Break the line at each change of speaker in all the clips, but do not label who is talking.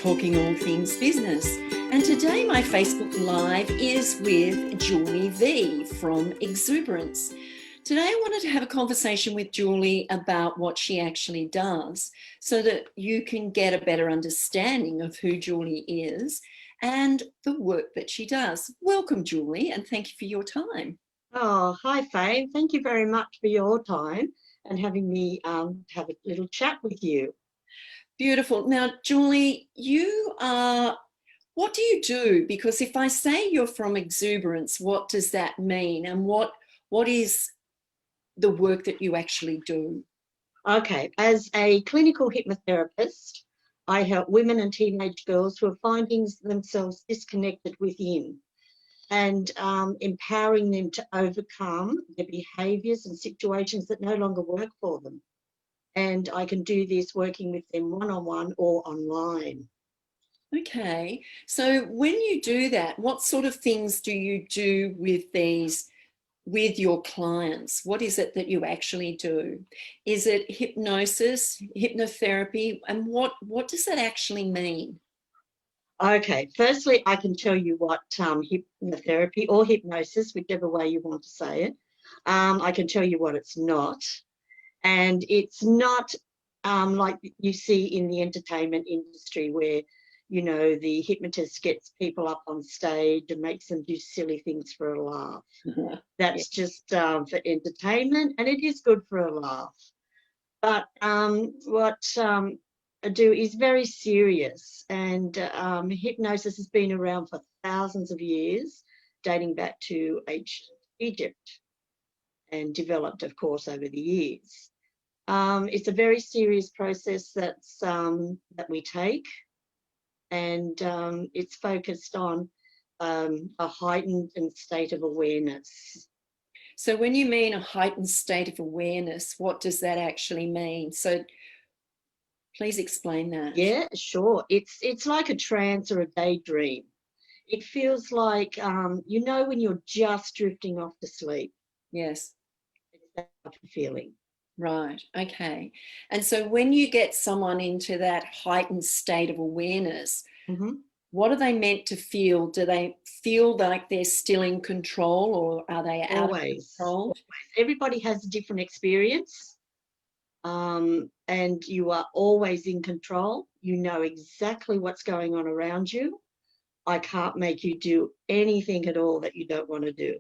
talking all things business. And today my Facebook Live is with Julie V from Exuberance. Today I wanted to have a conversation with Julie about what she actually does so that you can get a better understanding of who Julie is and the work that she does. Welcome, Julie, and thank you for your time.
Oh, hi, Faye. Thank you very much for your time and having me have a little chat with you.
Beautiful. Now, Julie, what do you do? Because if I say you're from Exuberance, what does that mean? And what is the work that you actually do?
Okay, as a clinical hypnotherapist, I help women and teenage girls who are finding themselves disconnected within and empowering them to overcome their behaviours and situations that no longer work for them. And I can do this working with them one-on-one or online.
Okay, so when you do that, what sort of things do you do with your clients? What is it that you actually do? Is it hypnosis, hypnotherapy, and what does that actually mean?
Okay, firstly, I can tell you what hypnotherapy or hypnosis, whichever way you want to say it, I can tell you what it's not. And it's not like you see in the entertainment industry where, you know, the hypnotist gets people up on stage and makes them do silly things for a laugh. That's just for entertainment, and it is good for a laugh. But what I do is very serious, and hypnosis has been around for thousands of years, dating back to ancient Egypt, and developed, of course, over the years. It's a very serious process that we take, and it's focused on a heightened state of awareness.
So when you mean a heightened state of awareness, what does that actually mean? So please explain that.
Yeah, sure. It's like a trance or a daydream. It feels like, you know, when you're just drifting off to sleep.
Yes.
It's that type of feeling.
Right. Okay. And so when you get someone into that heightened state of awareness, what are they meant to feel? Do they feel like they're still in control, or are they out of control?
Always. Everybody has a different experience, and you are always in control. You know exactly what's going on around you. I can't make you do anything at all that you don't want to do.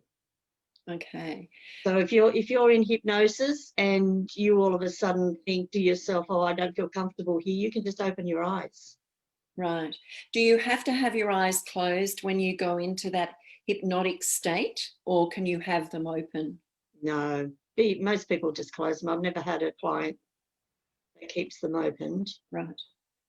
Okay.
So if you're in hypnosis and you all of a sudden think to yourself, oh, I don't feel comfortable here, you can just open your eyes.
Right. Do you have to have your eyes closed when you go into that hypnotic state, or can you have them open?
No, most people just close them. I've never had a client that keeps them opened.
Right.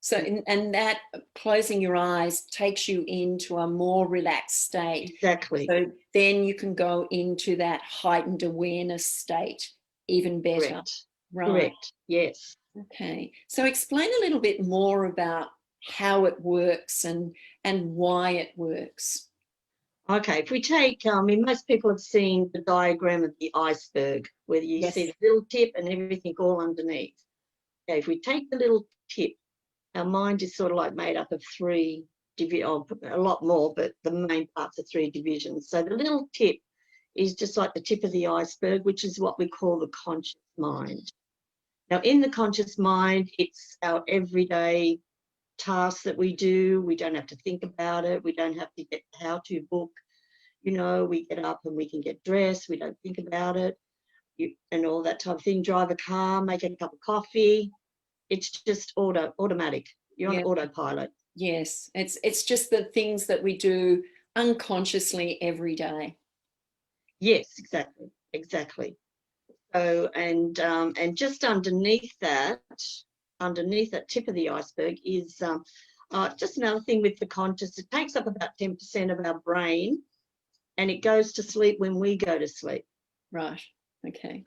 So, and that closing your eyes takes you into a more relaxed state.
Exactly.
So then you can go into that heightened awareness state even better.
Correct.
Right.
Correct. Yes.
Okay. So explain a little bit more about how it works and why it works.
Okay, if we take, most people have seen the diagram of the iceberg, where you
Yes.
see the little tip and everything all underneath. Okay, if we take the little tip, our mind is sort of like made up of three, a lot more, but the main parts are three divisions. So the little tip is just like the tip of the iceberg, which is what we call the conscious mind. Now, in the conscious mind, it's our everyday tasks that we do. We don't have to think about it. We don't have to get the how-to book. You know, we get up and we can get dressed. We don't think about it, and all that type of thing. Drive a car, make a cup of coffee. It's just automatic. You're on autopilot.
Yes, it's just the things that we do unconsciously every day.
Yes, exactly. So, and just underneath that tip of the iceberg is just another thing with the conscious. It takes up about 10% of our brain, and it goes to sleep when we go to sleep.
Right. Okay.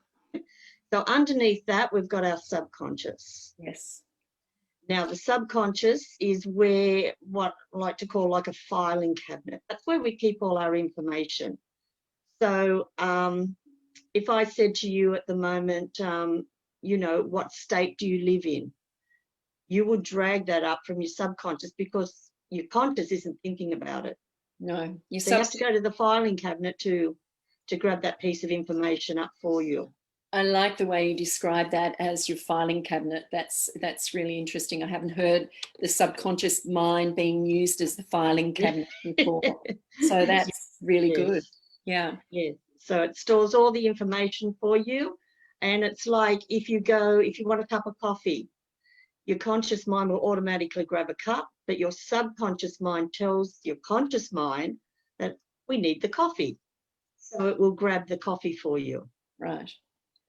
So underneath that, we've got our subconscious.
Yes.
Now, the subconscious is where what I like to call like a filing cabinet. That's where we keep all our information. So if I said to you at the moment, you know, what state do you live in? you will drag that up from your subconscious because your conscious isn't thinking about it.
No,
So you have to go to the filing cabinet to grab that piece of information up for you.
I like the way you describe that as your filing cabinet. That's really interesting. I haven't heard the subconscious mind being used as the filing cabinet before. So that's really good. Yeah.
Yeah. So it stores all the information for you. And it's like if you want a cup of coffee, your conscious mind will automatically grab a cup, but your subconscious mind tells your conscious mind that we need the coffee. So it will grab the coffee for you.
Right.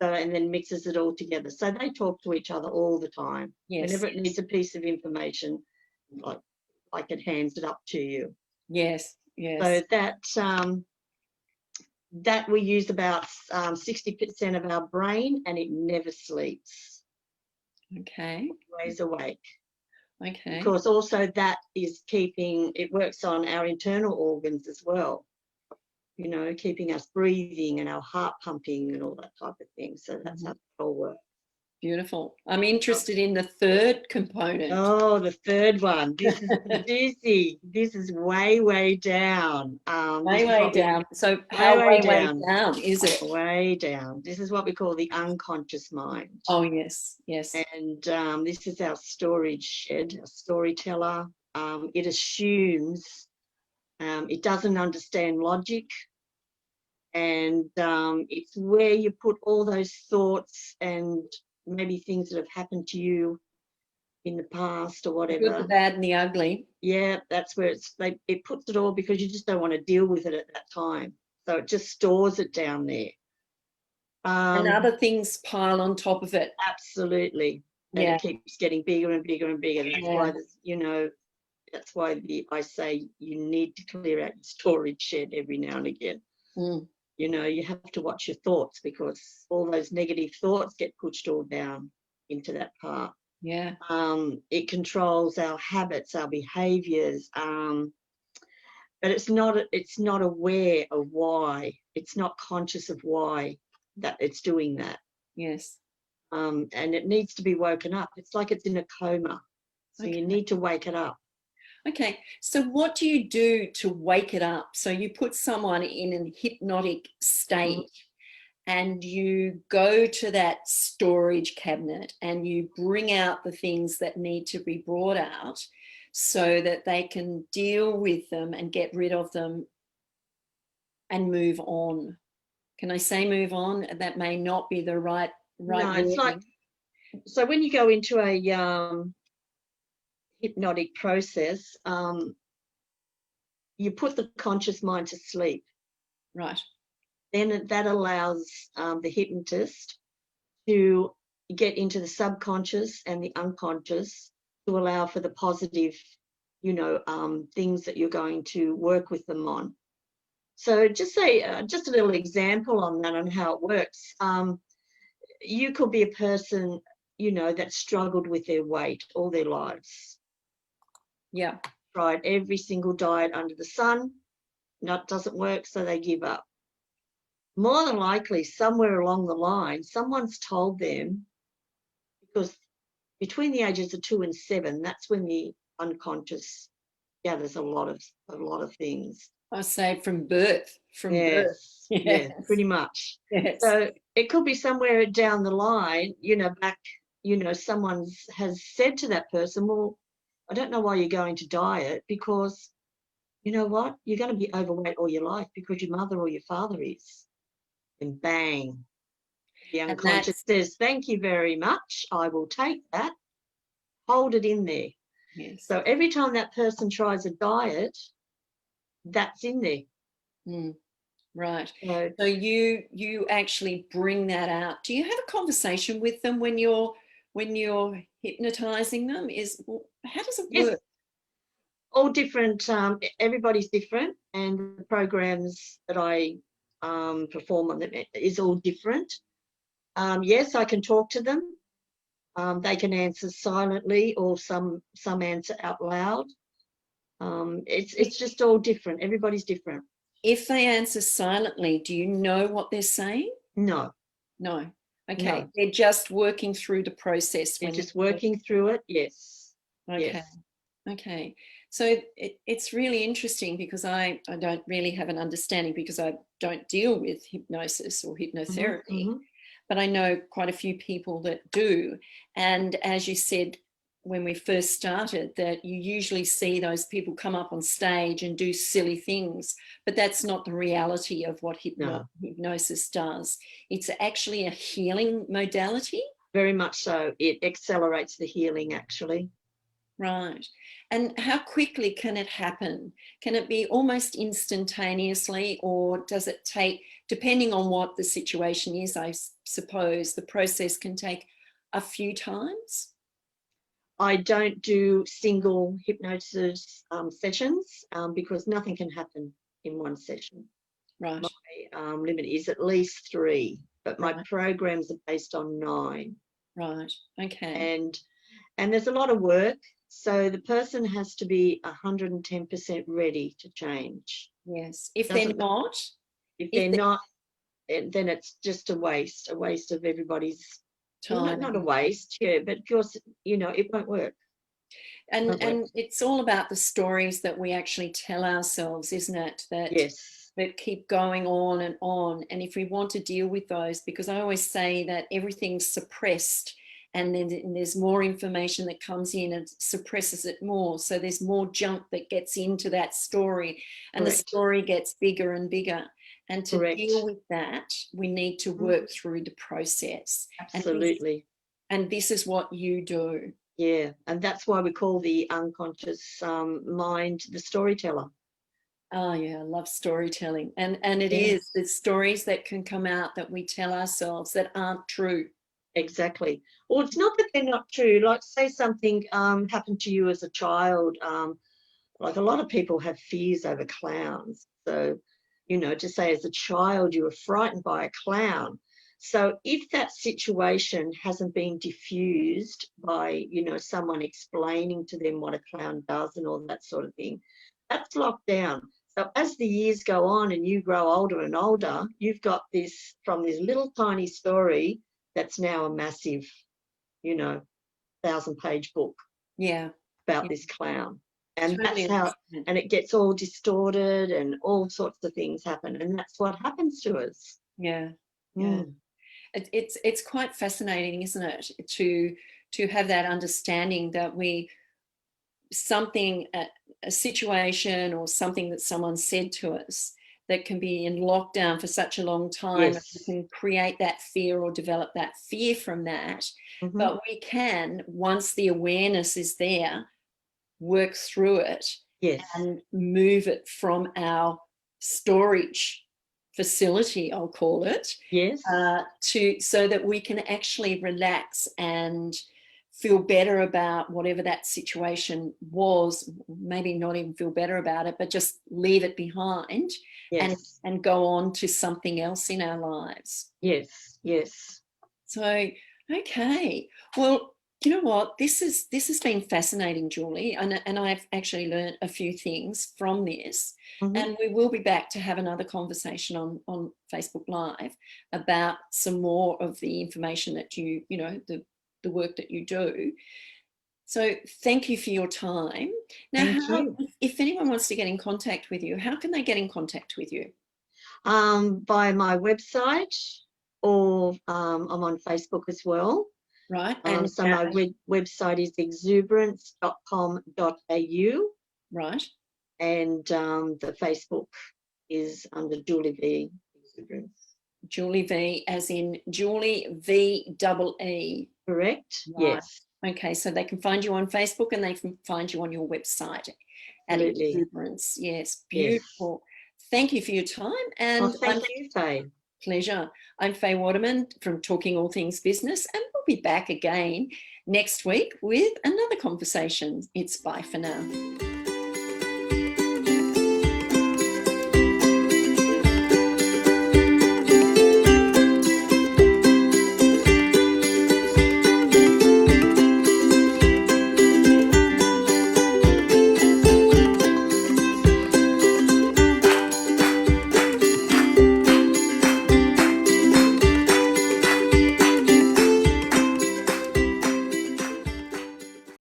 So, and then mixes it all together. So they talk to each other all the time.
Yes.
Whenever it needs a piece of information, like it hands it up to you.
Yes. Yes.
So that we use about 60% of our brain, and it never sleeps.
Okay.
Always awake.
Okay.
Of course, also that is it works on our internal organs as well. You know, keeping us breathing and our heart pumping and all that type of thing. So that's how it all works.
Beautiful. I'm interested in the third component.
Oh, the third one. This is dizzy. This is way, way down.
Way down. So how way down is it?
Way down. This is what we call the unconscious mind.
Oh, yes, yes.
And this is our storage shed, our storyteller. It assumes, it doesn't understand logic. And it's where you put all those thoughts and maybe things that have happened to you in the past or whatever.
The good, the bad, and the ugly.
Yeah, that's where it puts it all because you just don't want to deal with it at that time. So it just stores it down there.
And other things pile on top of it.
Absolutely. And it keeps getting bigger and bigger and bigger. That's why there's, that's why I say you need to clear out your storage shed every now and again. You have to watch your thoughts because all those negative thoughts get pushed all down into that part.
Yeah.
It controls our habits, our behaviors, but it's not aware of why. It's not conscious of why that it's doing that.
Yes.
And it needs to be woken up. It's like it's in a coma. So you need to wake it up.
Okay, so what do you do to wake it up? So you put someone in a hypnotic state and you go to that storage cabinet and you bring out the things that need to be brought out so that they can deal with them and get rid of them and move on. Can I say move on? That may not be the right
No, it's like, so when you go into a hypnotic process, you put the conscious mind to sleep.
Right.
Then that allows the hypnotist to get into the subconscious and the unconscious to allow for the positive, things that you're going to work with them on. So just a little example on that, on how it works. You could be a person, that struggled with their weight all their lives.
Yeah.
Tried every single diet under the sun. That doesn't work, so they give up. More than likely, somewhere along the line, someone's told them, because between the ages of 2 and 7, that's when the unconscious gathers a lot of things.
I say from birth.
Yes, pretty much. Yes. So it could be somewhere down the line, back, someone has said to that person, well, I don't know why you're going to diet, because you know what? You're going to be overweight all your life because your mother or your father is. And bang, the unconscious says, thank you very much. I will take that. Hold it in there.
Yes.
So every time that person tries a diet, that's in there.
Right. So you actually bring that out. Do you have a conversation with them when you're hypnotizing them? How does it work?
Yes. All different. Everybody's different, and the programs that I perform on them is all different. Yes, I can talk to them. They can answer silently, or some answer out loud. It's just all different. Everybody's different.
If they answer silently, do you know what they're saying?
No.
Okay. No. They're just working through the process.
They're just working through it. Yes.
Okay.
Yes.
Okay. So it's really interesting because I don't really have an understanding because I don't deal with hypnosis or
Mhm,
hypnotherapy,
mhm.
but I know quite a few people that do. And as you said when we first started, that you usually see those people come up on stage and do silly things, but that's not the reality of what
No,
hypnosis does. It's actually a healing modality.
very much so. It accelerates the healing, actually.
Right. And how quickly can it happen? Can it be almost instantaneously, or does it take, depending on what the situation is, I suppose the process can take a few times?
I don't do single hypnosis sessions because nothing can happen in one session.
Right,
My limit is at least 3, but my
right,
programs are based on 9.
right. Okay.
And there's a lot of work. So the person has to be 110% ready to change.
Yes. If they're
Doesn't matter
not,
if
if
they're
the
not, then it's just a waste of everybody's. Well,
time
not a
and
waste, yeah, but of course, it won't work.
and
Won't work.
and it's all about the stories that we actually tell ourselves, isn't it?
Yes,
That keep going on and on. And if we want to deal with those, because I always say that everything's suppressed, and then there's more information that comes in and suppresses it more. So there's more junk that gets into that story, and the
correct,
story gets bigger and bigger. And to deal
correct.
with that, we need to
Mhm.
work through the process. And
Absolutely.
this is what you do.
Yeah, and that's why we call the unconscious mind the storyteller.
Oh yeah, I love storytelling. And it is
Yes,
the stories that can come out that we tell ourselves that aren't true.
exactly. Well, it's not that they're not true. Like, say something happened to you as a child. Like a lot of people have fears over clowns. So, just say as a child you were frightened by a clown. So if that situation hasn't been diffused by, someone explaining to them what a clown does and all that sort of thing, that's locked down. So as the years go on and you grow older and older, you've got this from this little tiny story that's now a massive, you know, 1,000-page book
Yeah.
about
Yeah.
this clown. And
Totally
that's how,
understand.
and it gets all distorted and all sorts of things happen. And that's what happens to us.
Yeah. Yeah.
Mm.
It's quite fascinating, isn't it, to have that understanding that we something a situation or something that someone said to us that can be in lockdown for such a long time, and we
Yes.
can create that fear or develop that fear from that.
Hmm.
But we can, once the awareness is there, work through it
Yes.
and move it from our storage facility, I'll call it,
Yes.
to so that we can actually relax and feel better about whatever that situation was. Maybe not even feel better about it, but just leave it behind and
Yes.
go on to something else in our lives.
Yes. Yes.
So, okay. Well, you know what? This has been fascinating, Julie, and I've actually learned a few things from this.
Hmm.
And we will be back to have another conversation on Facebook Live about some more of the information that the work that you do. So thank you for your time. Now,
Thank you.
if anyone wants to get in contact with you, how can they get in contact with you?
By my website, or I'm on Facebook as well.
Right? And
So my website is exuberance.com.au,
right.
and the Facebook is under Julie V. Exuberance.
Julie V, as in Julie V double E.
Correct?
Right.
Yes,
Okay, so they can find you on Facebook and they can find you on your website at
absolutely.
Exuberance. Yes,
Yes.
beautiful. Thank you for your time,
Oh,
and
thank you, Faye.
pleasure. I'm Faye Waterman from Talking All Things Business, and we'll be back again next week with another conversation. It's bye for now.